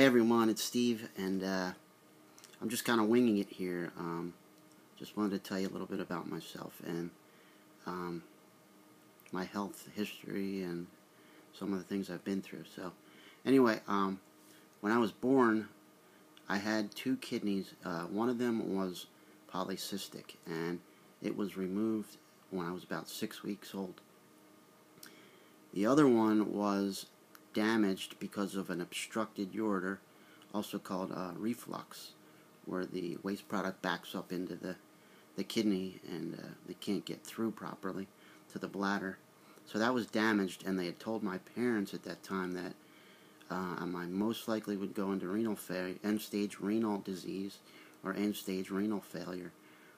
everyone, it's Steve, and I'm just kind of winging it here. Just wanted to tell you a little bit about myself and my health history and some of the things I've been through. So, anyway, when I was born, I had two kidneys. One of them was polycystic, and it was removed when I was about 6 weeks old. The other one was damaged because of an obstructed ureter, also called reflux, where the waste product backs up into the kidney and they can't get through properly to the bladder. So that was damaged, and they had told my parents at that time that I most likely would go into end-stage renal disease or end-stage renal failure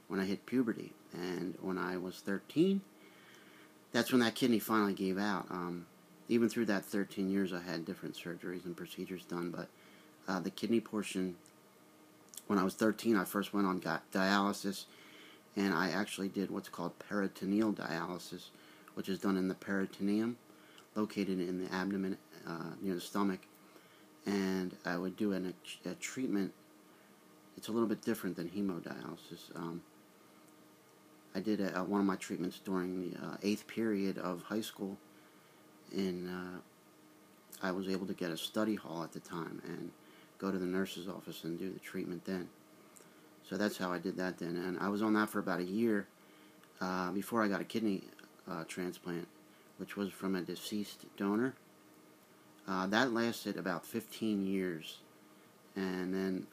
when I hit puberty. And when I was 13, that's when that kidney finally gave out. Even through that 13 years, I had different surgeries and procedures done, but the kidney portion, when I was 13, I first went on dialysis, and I actually did what's called peritoneal dialysis, which is done in the peritoneum, located in the abdomen near the stomach. And I would do a treatment. It's a little bit different than hemodialysis. I did one of my treatments during the 8th period of high school, and I was able to get a study hall at the time and go to the nurse's office and do the treatment then. So that's how I did that then, and I was on that for about a year before I got a kidney transplant, which was from a deceased donor. That lasted about 15 years, and then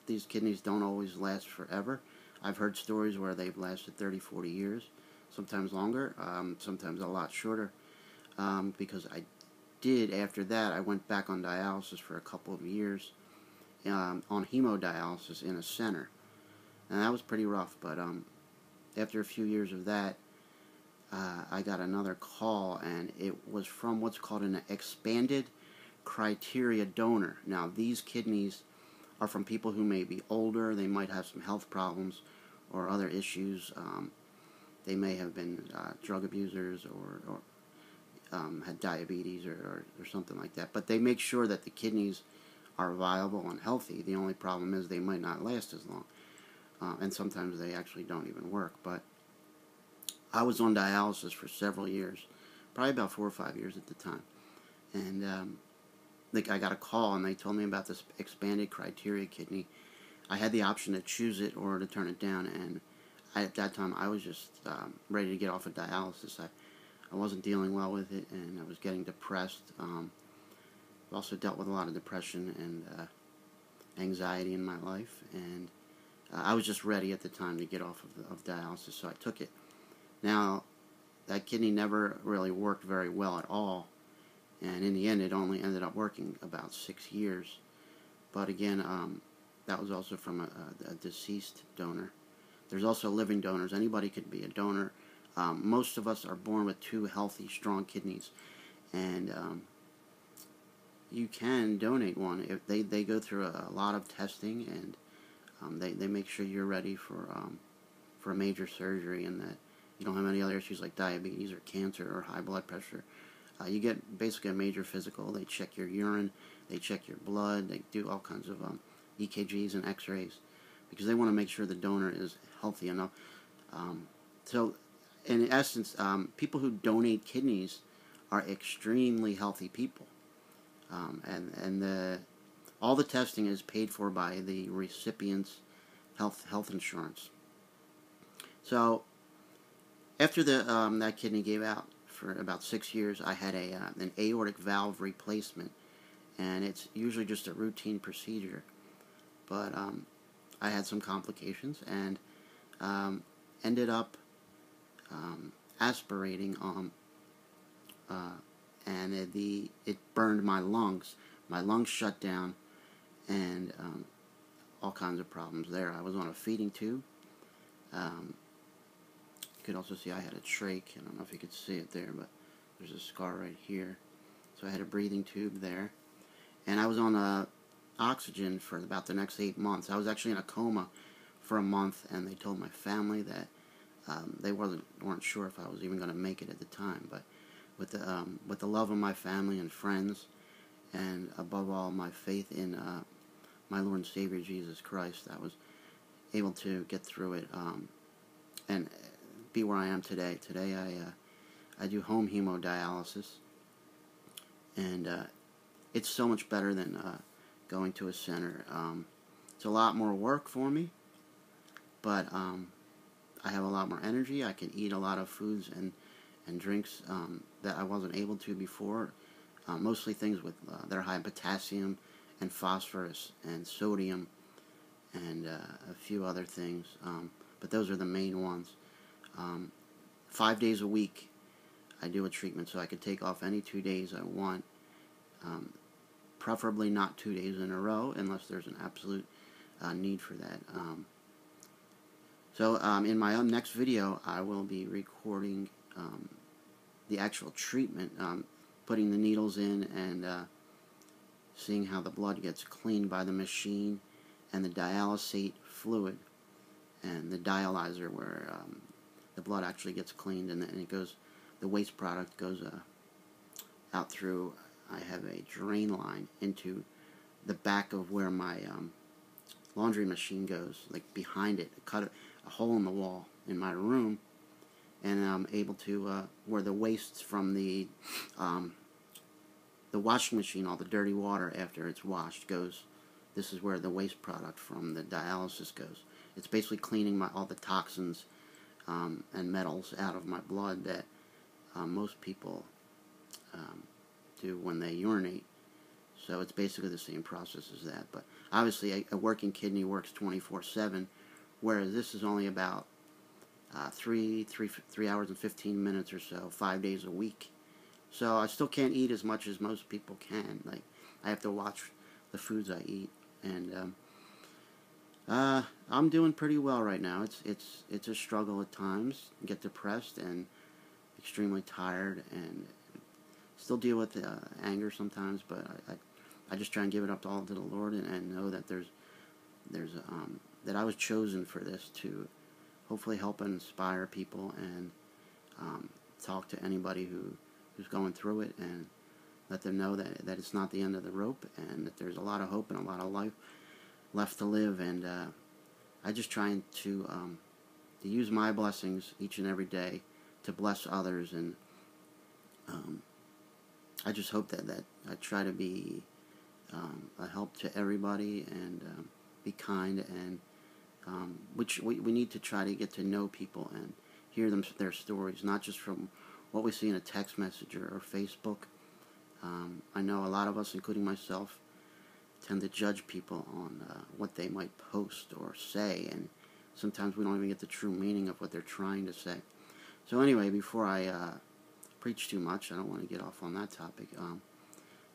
these kidneys don't always last forever. I've heard stories where they've lasted 30, 40 years, sometimes longer, sometimes a lot shorter, because after that, I went back on dialysis for a couple of years, on hemodialysis in a center, and that was pretty rough, but after a few years of that, I got another call, and it was from what's called an expanded criteria donor. Now, these kidneys are from people who may be older, they might have some health problems or other issues. They may have been drug abusers or had diabetes or something like that. But they make sure that the kidneys are viable and healthy. The only problem is they might not last as long. And sometimes they actually don't even work. But I was on dialysis for several years, probably about 4 or 5 years at the time. And I got a call, and they told me about this expanded criteria kidney. I had the option to choose it or to turn it down, and at that time I was just ready to get off of dialysis. I wasn't dealing well with it, and I was getting depressed. I also dealt with a lot of depression and anxiety in my life, and I was just ready at the time to get off of dialysis, so I took it. Now, that kidney never really worked very well at all, and in the end it only ended up working about 6 years. But again, that was also from a deceased donor. There's also living donors. Anybody could be a donor. Most of us are born with 2 healthy, strong kidneys, and you can donate one. If they go through a lot of testing, and they make sure you're ready for a major surgery, and that you don't have any other issues like diabetes or cancer or high blood pressure. You get basically a major physical. They check your urine, they check your blood, they do all kinds of EKGs and x-rays, because they want to make sure the donor is healthy enough. So, in essence, people who donate kidneys are extremely healthy people. All the testing is paid for by the recipient's health insurance. So, after that kidney gave out for about 6 years, I had an aortic valve replacement, and it's usually just a routine procedure. But I had some complications, and ended up aspirating, and it burned my lungs. My lungs shut down, and all kinds of problems there. I was on a feeding tube. You could also see I had a trach. I don't know if you could see it there, but there's a scar right here. So I had a breathing tube there, and I was on oxygen for about the next 8 months. I was actually in a coma for a month, and they told my family that they weren't sure if I was even going to make it at the time. But with the love of my family and friends, and above all, my faith in my Lord and Savior Jesus Christ. I was able to get through it and be where I am today. Today I do home hemodialysis, and it's so much better than going to a center. It's a lot more work for me, but I have a lot more energy. I can eat a lot of foods and drinks that I wasn't able to before. Mostly things with that are high in potassium and phosphorus and sodium and a few other things. But those are the main ones. 5 days a week I do a treatment, so I could take off any 2 days I want. Preferably not 2 days in a row unless there's an absolute need for that. So in my next video I will be recording the actual treatment, putting the needles in and seeing how the blood gets cleaned by the machine, and the dialysate fluid and the dialyzer where the blood actually gets cleaned, and then it goes, the waste product goes out through, I have a drain line into the back of where my laundry machine goes, like behind it. I cut a hole in the wall in my room, and I'm able to, where the wastes from the washing machine, all the dirty water after it's washed goes, this is where the waste product from the dialysis goes. It's basically cleaning all the toxins and metals out of my blood that most people do when they urinate. So it's basically the same process as that. But obviously a working kidney works 24/7, whereas this is only about 3 hours and 15 minutes or so, 5 days a week. So I still can't eat as much as most people can. Like, I have to watch the foods I eat, and I'm doing pretty well right now. It's a struggle at times. I get depressed and extremely tired, and still deal with anger sometimes. But I just try and give it up all to the Lord, and know that there's that I was chosen for this, to hopefully help and inspire people, and talk to anybody who's going through it, and let them know that it's not the end of the rope, and that there's a lot of hope and a lot of life left to live. And I just try to use my blessings each and every day to bless others, and I just hope that I try to be a help to everybody, and be kind, and which we need to try to get to know people and hear their stories, not just from what we see in a text message or Facebook. I know a lot of us, including myself, tend to judge people on what they might post or say, and sometimes we don't even get the true meaning of what they're trying to say. So anyway, before I preach too much, I don't want to get off on that topic.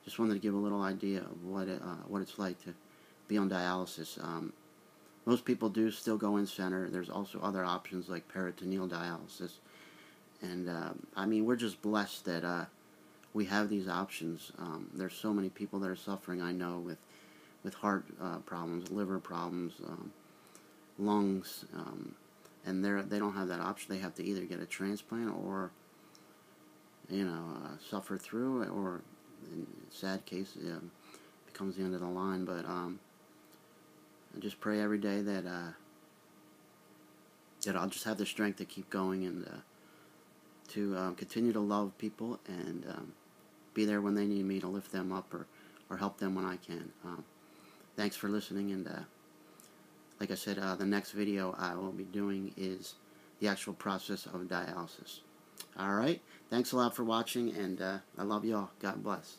Just wanted to give a little idea of what it's like to be on dialysis. Most people do still go in center. There's also other options like peritoneal dialysis, and I mean, we're just blessed that we have these options. There's so many people that are suffering, I know, with heart problems, liver problems, lungs, and they don't have that option. They have to either get a transplant or, suffer through it, or in sad case, becomes the end of the line. But I just pray every day that I'll just have the strength to keep going, and to continue to love people, and be there when they need me, to lift them up or help them when I can. Thanks for listening, and like I said, the next video I will be doing is the actual process of dialysis. Alright, thanks a lot for watching, and I love you all. God bless.